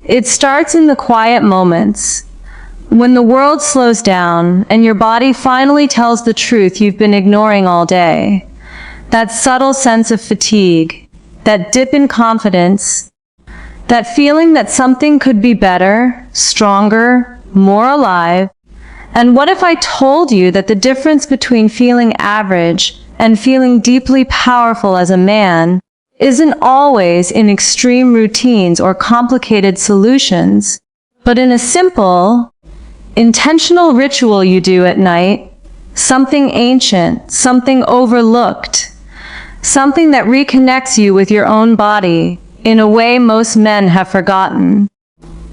It starts in the quiet moments, when the world slows down and your body finally tells the truth you've been ignoring all day. That subtle sense of fatigue, that dip in confidence, that feeling that something could be better, stronger, more alive. And what if I told you that the difference between feeling average and feeling deeply powerful as a man isn't always in extreme routines or complicated solutions, but in a simple, intentional ritual you do at night, something ancient, something overlooked, something that reconnects you with your own body in a way most men have forgotten.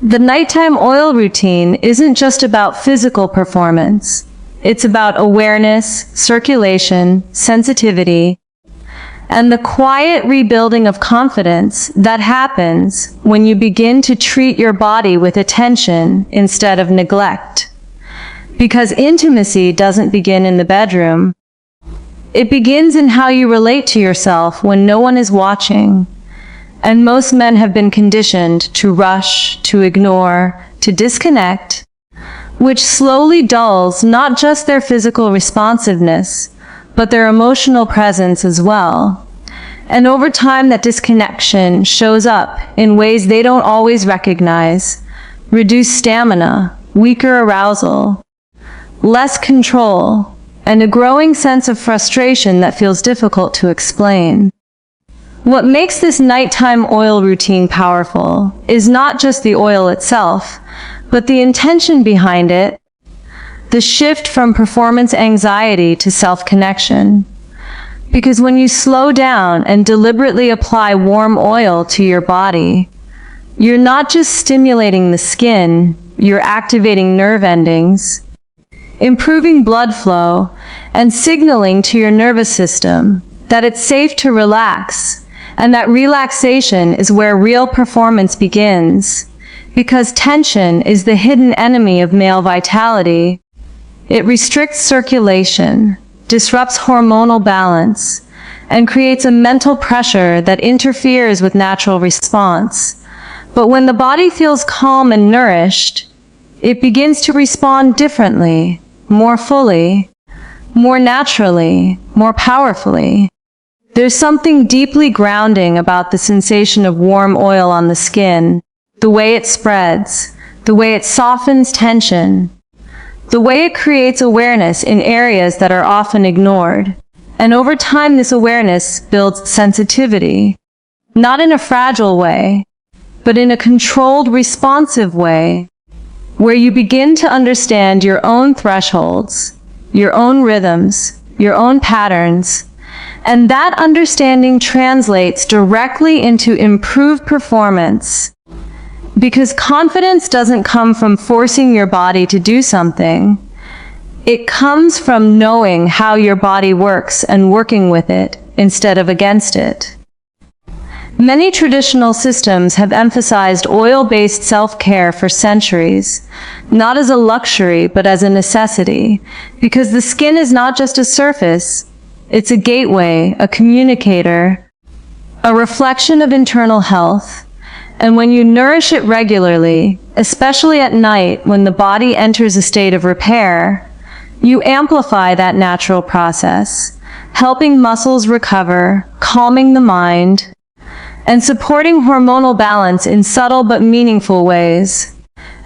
The nighttime oil routine isn't just about physical performance. It's about awareness, circulation, sensitivity, and the quiet rebuilding of confidence that happens when you begin to treat your body with attention instead of neglect. Because intimacy doesn't begin in the bedroom. It begins in how you relate to yourself when no one is watching. And most men have been conditioned to rush, to ignore, to disconnect, which slowly dulls not just their physical responsiveness, but their emotional presence as well. And over time, that disconnection shows up in ways they don't always recognize: reduced stamina, weaker arousal, less control, and a growing sense of frustration that feels difficult to explain. What makes this nighttime oil routine powerful is not just the oil itself, but the intention behind it, the shift from performance anxiety to self-connection. Because when you slow down and deliberately apply warm oil to your body, you're not just stimulating the skin, you're activating nerve endings, improving blood flow, and signaling to your nervous system that it's safe to relax, and that relaxation is where real performance begins. Because tension is the hidden enemy of male vitality. It restricts circulation, disrupts hormonal balance, and creates a mental pressure that interferes with natural response. But when the body feels calm and nourished, it begins to respond differently, more fully, more naturally, more powerfully. There's something deeply grounding about the sensation of warm oil on the skin, the way it spreads, the way it softens tension, the way it creates awareness in areas that are often ignored. And over time, this awareness builds sensitivity, not in a fragile way, but in a controlled, responsive way, where you begin to understand your own thresholds, your own rhythms, your own patterns, and that understanding translates directly into improved performance. Because confidence doesn't come from forcing your body to do something. It comes from knowing how your body works and working with it instead of against it. Many traditional systems have emphasized oil-based self-care for centuries, not as a luxury but as a necessity, because the skin is not just a surface, it's a gateway, a communicator, a reflection of internal health. And when you nourish it regularly, especially at night when the body enters a state of repair, you amplify that natural process, helping muscles recover, calming the mind, and supporting hormonal balance in subtle but meaningful ways.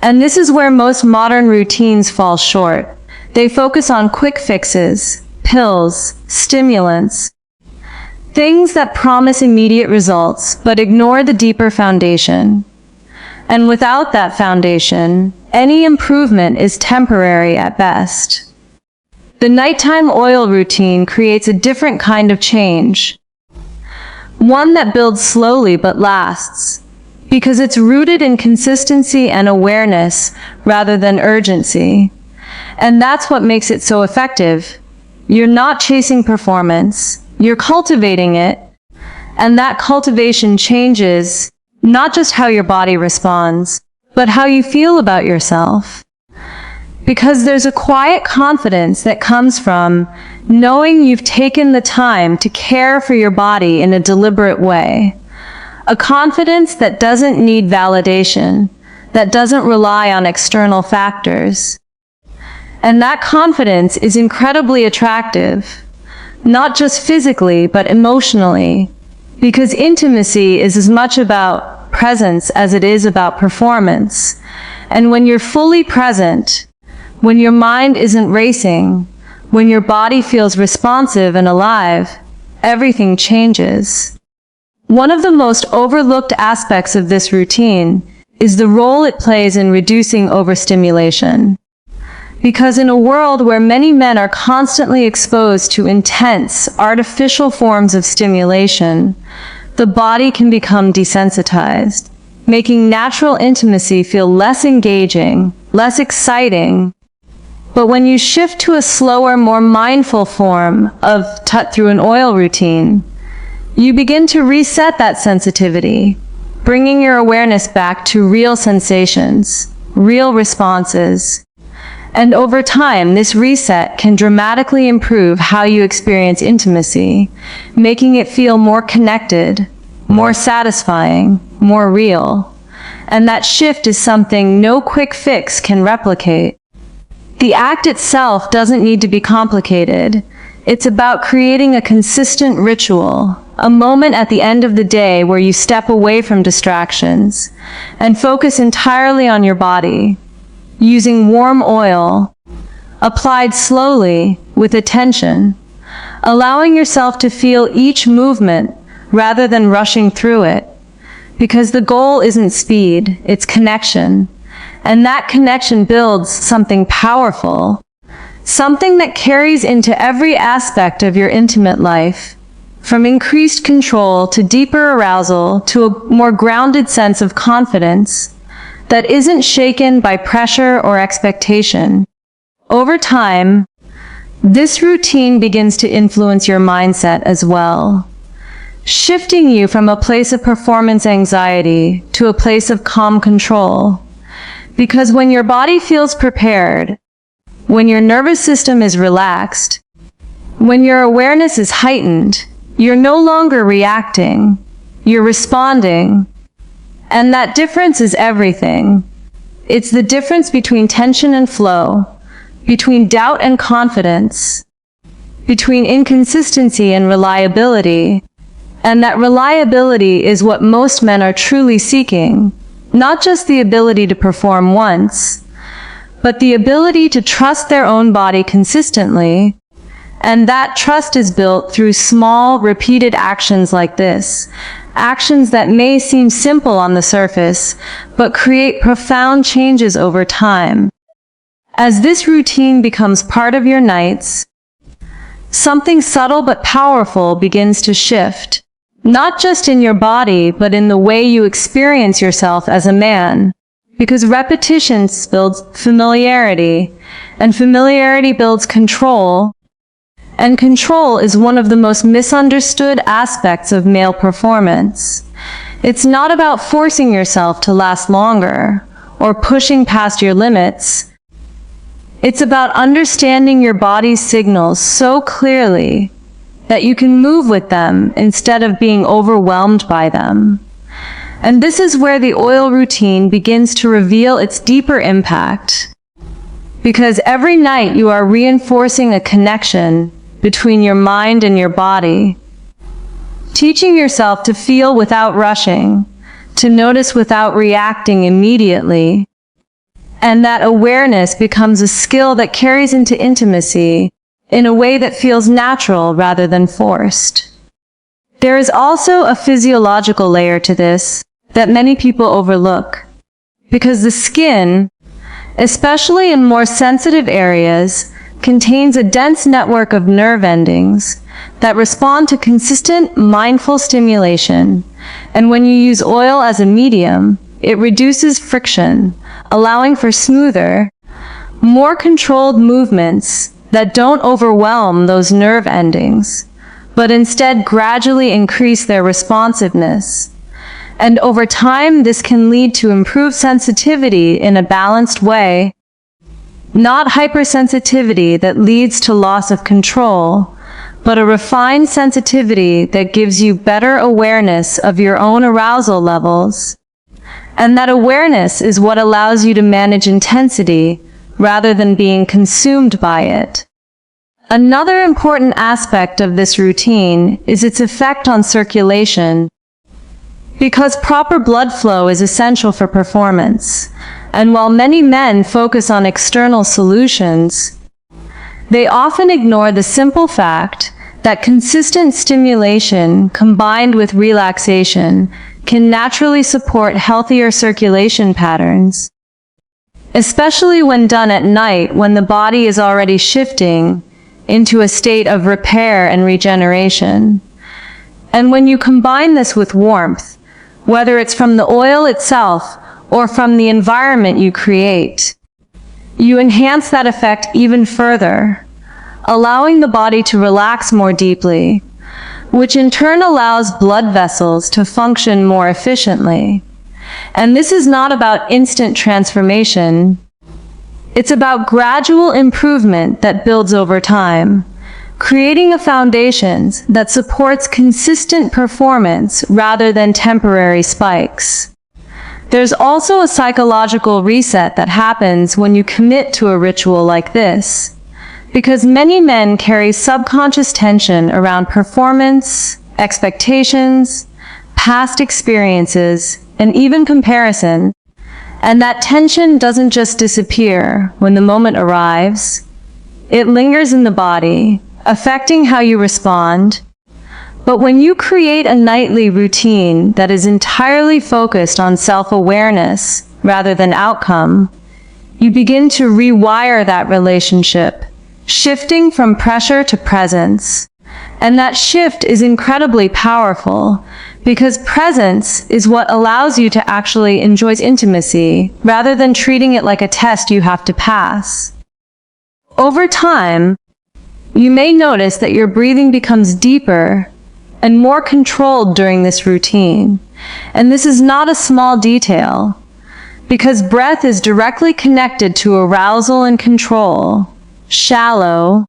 And this is where most modern routines fall short. They focus on quick fixes, pills, stimulants, things that promise immediate results, but ignore the deeper foundation. And without that foundation, any improvement is temporary at best. The nighttime oil routine creates a different kind of change. One that builds slowly but lasts, because it's rooted in consistency and awareness rather than urgency. And that's what makes it so effective. You're not chasing performance. You're cultivating it, and that cultivation changes not just how your body responds, but how you feel about yourself. Because there's a quiet confidence that comes from knowing you've taken the time to care for your body in a deliberate way. A confidence that doesn't need validation, that doesn't rely on external factors. And that confidence is incredibly attractive, not just physically, but emotionally, because intimacy is as much about presence as it is about performance. And when you're fully present, when your mind isn't racing, when your body feels responsive and alive, everything changes. One of the most overlooked aspects of this routine is the role it plays in reducing overstimulation. Because in a world where many men are constantly exposed to intense, artificial forms of stimulation, the body can become desensitized, making natural intimacy feel less engaging, less exciting. But when you shift to a slower, more mindful form of touch through an oil routine, you begin to reset that sensitivity, bringing your awareness back to real sensations, real responses. And over time, this reset can dramatically improve how you experience intimacy, making it feel more connected, more satisfying, more real. And that shift is something no quick fix can replicate. The act itself doesn't need to be complicated. It's about creating a consistent ritual, a moment at the end of the day where you step away from distractions and focus entirely on your body, using warm oil, applied slowly, with attention, allowing yourself to feel each movement rather than rushing through it, because the goal isn't speed, it's connection, and that connection builds something powerful, something that carries into every aspect of your intimate life, from increased control to deeper arousal to a more grounded sense of confidence that isn't shaken by pressure or expectation. Over time, this routine begins to influence your mindset as well, shifting you from a place of performance anxiety to a place of calm control. Because when your body feels prepared, when your nervous system is relaxed, when your awareness is heightened, you're no longer reacting, you're responding. And that difference is everything. It's the difference between tension and flow, between doubt and confidence, between inconsistency and reliability. And that reliability is what most men are truly seeking, not just the ability to perform once, but the ability to trust their own body consistently. And that trust is built through small, repeated actions like this. Actions that may seem simple on the surface, but create profound changes over time. As this routine becomes part of your nights, something subtle but powerful begins to shift, not just in your body, but in the way you experience yourself as a man. Because repetition builds familiarity, and familiarity builds control. And control is one of the most misunderstood aspects of male performance. It's not about forcing yourself to last longer or pushing past your limits. It's about understanding your body's signals so clearly that you can move with them instead of being overwhelmed by them. And this is where the oil routine begins to reveal its deeper impact. Because every night you are reinforcing a connection between your mind and your body, teaching yourself to feel without rushing, to notice without reacting immediately. And that awareness becomes a skill that carries into intimacy in a way that feels natural rather than forced. There is also a physiological layer to this that many people overlook, because the skin, especially in more sensitive areas, contains a dense network of nerve endings that respond to consistent, mindful stimulation. And when you use oil as a medium, it reduces friction, allowing for smoother, more controlled movements that don't overwhelm those nerve endings, but instead gradually increase their responsiveness. And over time, this can lead to improved sensitivity in a balanced way, not hypersensitivity that leads to loss of control, but a refined sensitivity that gives you better awareness of your own arousal levels. And that awareness is what allows you to manage intensity rather than being consumed by it. Another important aspect of this routine is its effect on circulation. Because proper blood flow is essential for performance, and while many men focus on external solutions, they often ignore the simple fact that consistent stimulation combined with relaxation can naturally support healthier circulation patterns, especially when done at night when the body is already shifting into a state of repair and regeneration. And when you combine this with warmth, whether it's from the oil itself or from the environment you create, you enhance that effect even further, allowing the body to relax more deeply, which in turn allows blood vessels to function more efficiently. And this is not about instant transformation. It's about gradual improvement that builds over time, creating a foundation that supports consistent performance rather than temporary spikes. There's also a psychological reset that happens when you commit to a ritual like this, because many men carry subconscious tension around performance, expectations, past experiences, and even comparison. And that tension doesn't just disappear when the moment arrives. It lingers in the body, affecting how you respond. But when you create a nightly routine that is entirely focused on self-awareness rather than outcome, you begin to rewire that relationship, shifting from pressure to presence. And that shift is incredibly powerful because presence is what allows you to actually enjoy intimacy rather than treating it like a test you have to pass. Over time, you may notice that your breathing becomes deeper and more controlled during this routine. And this is not a small detail, because breath is directly connected to arousal and control. Shallow,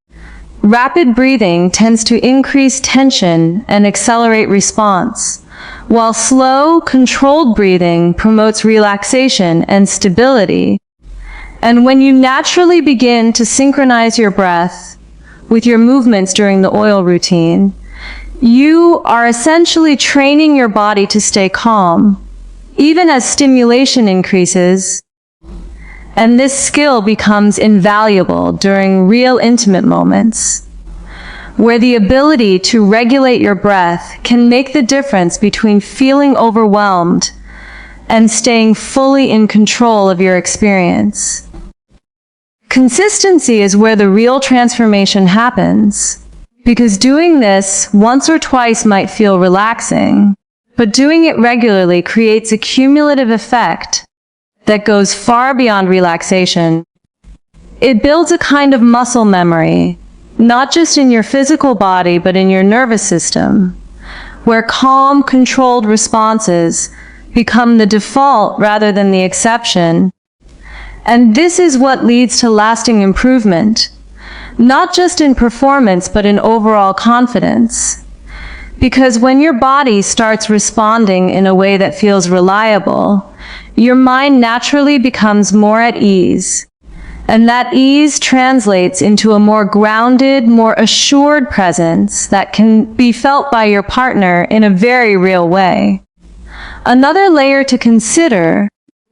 rapid breathing tends to increase tension and accelerate response, while slow, controlled breathing promotes relaxation and stability. And when you naturally begin to synchronize your breath with your movements during the oil routine, you are essentially training your body to stay calm, even as stimulation increases. And this skill becomes invaluable during real intimate moments, where the ability to regulate your breath can make the difference between feeling overwhelmed and staying fully in control of your experience. Consistency is where the real transformation happens, because doing this once or twice might feel relaxing, but doing it regularly creates a cumulative effect that goes far beyond relaxation. It builds a kind of muscle memory, not just in your physical body, but in your nervous system, where calm, controlled responses become the default rather than the exception. And this is what leads to lasting improvement, not just in performance, but in overall confidence. Because when your body starts responding in a way that feels reliable, your mind naturally becomes more at ease. And that ease translates into a more grounded, more assured presence that can be felt by your partner in a very real way. Another layer to consider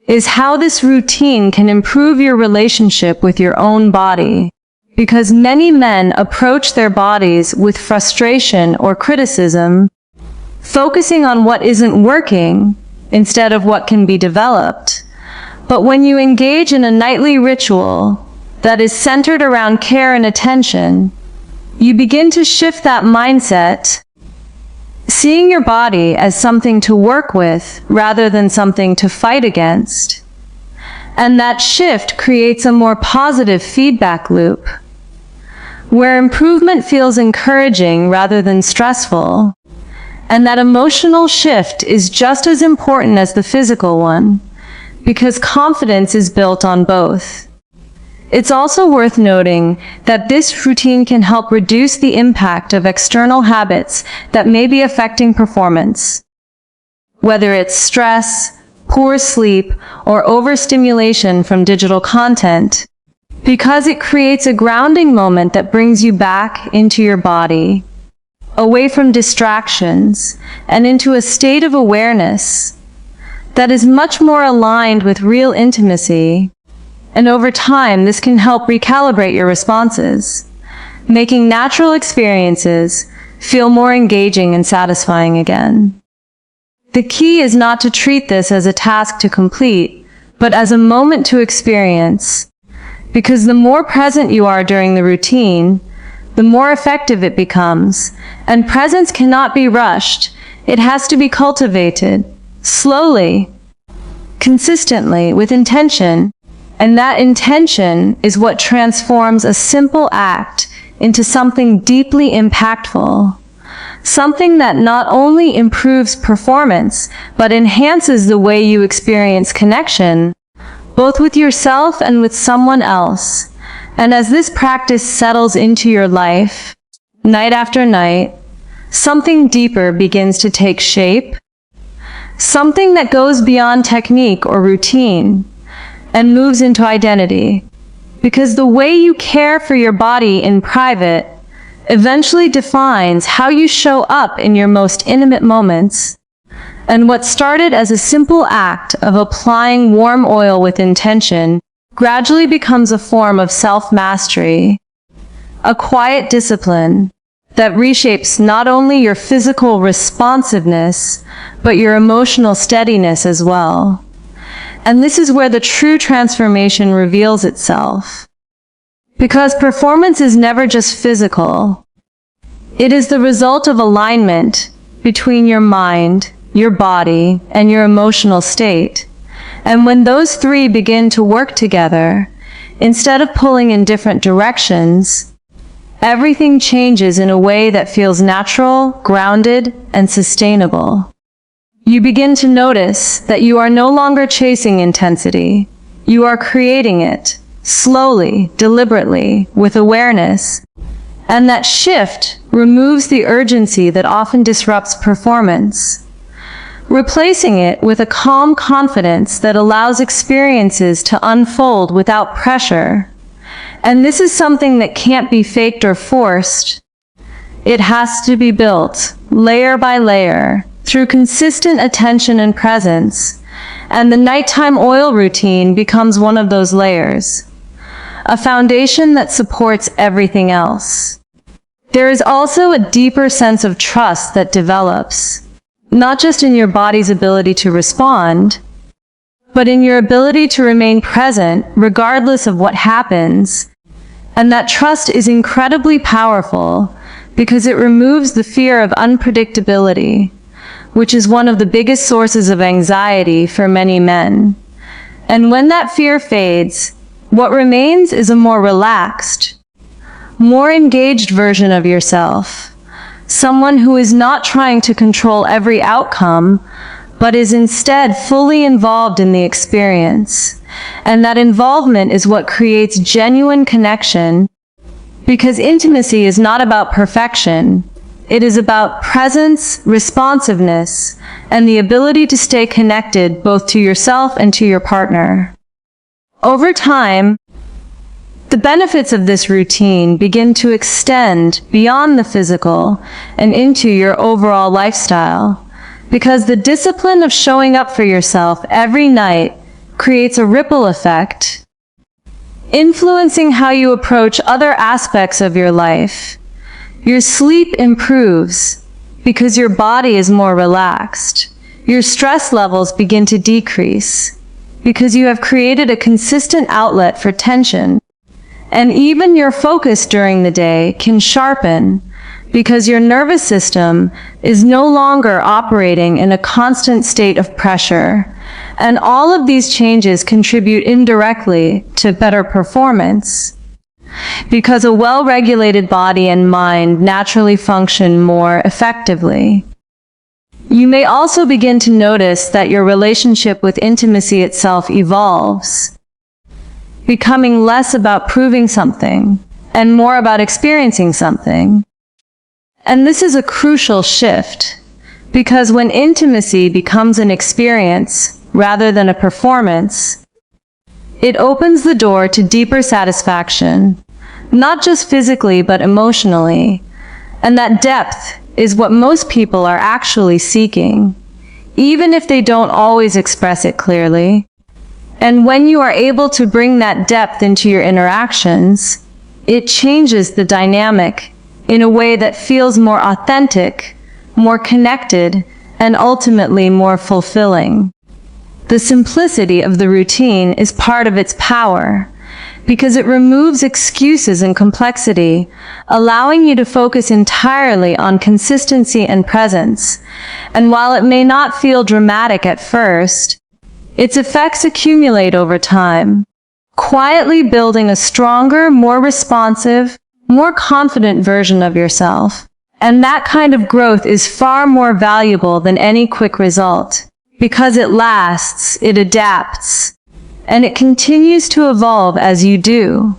is how this routine can improve your relationship with your own body. Because many men approach their bodies with frustration or criticism, focusing on what isn't working instead of what can be developed. But when you engage in a nightly ritual that is centered around care and attention, you begin to shift that mindset, seeing your body as something to work with rather than something to fight against. And that shift creates a more positive feedback loop, where improvement feels encouraging rather than stressful. And that emotional shift is just as important as the physical one, because confidence is built on both. It's also worth noting that this routine can help reduce the impact of external habits that may be affecting performance, whether it's stress, poor sleep, or overstimulation from digital content, because it creates a grounding moment that brings you back into your body, away from distractions, and into a state of awareness that is much more aligned with real intimacy. And over time, this can help recalibrate your responses, making natural experiences feel more engaging and satisfying again. The key is not to treat this as a task to complete, but as a moment to experience, because the more present you are during the routine, the more effective it becomes, and presence cannot be rushed. It has to be cultivated, slowly, consistently, with intention, and that intention is what transforms a simple act into something deeply impactful, something that not only improves performance, but enhances the way you experience connection, both with yourself and with someone else. And as this practice settles into your life, night after night, something deeper begins to take shape, something that goes beyond technique or routine and moves into identity. Because the way you care for your body in private eventually defines how you show up in your most intimate moments. And what started as a simple act of applying warm oil with intention gradually becomes a form of self-mastery, a quiet discipline that reshapes not only your physical responsiveness, but your emotional steadiness as well. And this is where the true transformation reveals itself. Because performance is never just physical. It is the result of alignment between your mind, your body, and your emotional state. And when those three begin to work together, instead of pulling in different directions, everything changes in a way that feels natural, grounded, and sustainable. You begin to notice that you are no longer chasing intensity. You are creating it, slowly, deliberately, with awareness. And that shift removes the urgency that often disrupts performance, replacing it with a calm confidence that allows experiences to unfold without pressure. And this is something that can't be faked or forced. It has to be built, layer by layer, through consistent attention and presence. And the nighttime oil routine becomes one of those layers, a foundation that supports everything else. There is also a deeper sense of trust that develops, not just in your body's ability to respond, but in your ability to remain present regardless of what happens. And that trust is incredibly powerful because it removes the fear of unpredictability, which is one of the biggest sources of anxiety for many men. And when that fear fades, what remains is a more relaxed, more engaged version of yourself. Someone who is not trying to control every outcome, but is instead fully involved in the experience. And that involvement is what creates genuine connection, because intimacy is not about perfection. It is about presence, responsiveness, and the ability to stay connected both to yourself and to your partner. Over time, the benefits of this routine begin to extend beyond the physical and into your overall lifestyle, because the discipline of showing up for yourself every night creates a ripple effect, influencing how you approach other aspects of your life. Your sleep improves because your body is more relaxed. Your stress levels begin to decrease because you have created a consistent outlet for tension. And even your focus during the day can sharpen because your nervous system is no longer operating in a constant state of pressure. And all of these changes contribute indirectly to better performance, because a well-regulated body and mind naturally function more effectively. You may also begin to notice that your relationship with intimacy itself evolves, becoming less about proving something and more about experiencing something. And this is a crucial shift, because when intimacy becomes an experience rather than a performance. It opens the door to deeper satisfaction, not just physically but emotionally. And that depth is what most people are actually seeking, even if they don't always express it clearly. And when you are able to bring that depth into your interactions, it changes the dynamic in a way that feels more authentic, more connected, and ultimately more fulfilling. The simplicity of the routine is part of its power, because it removes excuses and complexity, allowing you to focus entirely on consistency and presence. And while it may not feel dramatic at first, its effects accumulate over time, quietly building a stronger, more responsive, more confident version of yourself. And that kind of growth is far more valuable than any quick result, because it lasts, it adapts, and it continues to evolve as you do.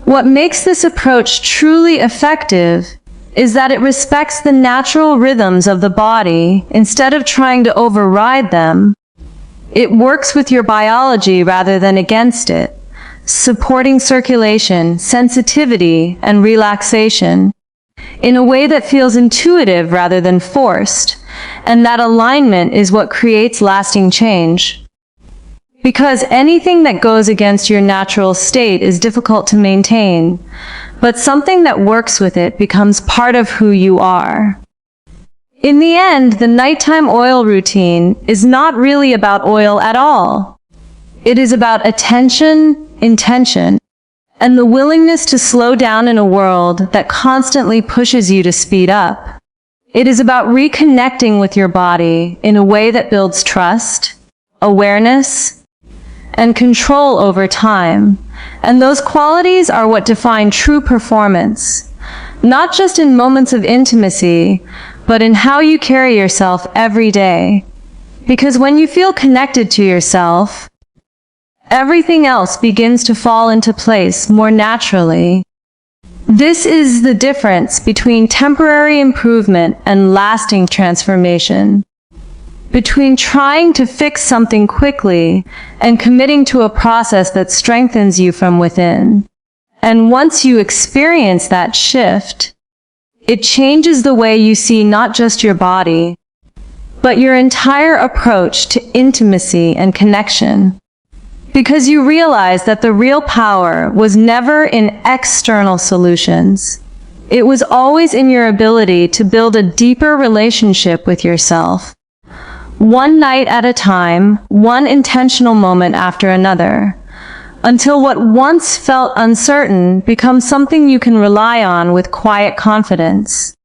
What makes this approach truly effective is that it respects the natural rhythms of the body instead of trying to override them. It works with your biology rather than against it, supporting circulation, sensitivity, and relaxation in a way that feels intuitive rather than forced. And that alignment is what creates lasting change. Because anything that goes against your natural state is difficult to maintain, but something that works with it becomes part of who you are. In the end, the nighttime oil routine is not really about oil at all. It is about attention, intention, and the willingness to slow down in a world that constantly pushes you to speed up. It is about reconnecting with your body in a way that builds trust, awareness, and control over time. And those qualities are what define true performance, not just in moments of intimacy, but in how you carry yourself every day. Because when you feel connected to yourself, everything else begins to fall into place more naturally. This is the difference between temporary improvement and lasting transformation, between trying to fix something quickly and committing to a process that strengthens you from within. And once you experience that shift, it changes the way you see not just your body, but your entire approach to intimacy and connection. Because you realize that the real power was never in external solutions. It was always in your ability to build a deeper relationship with yourself. One night at a time, one intentional moment after another, until what once felt uncertain becomes something you can rely on with quiet confidence.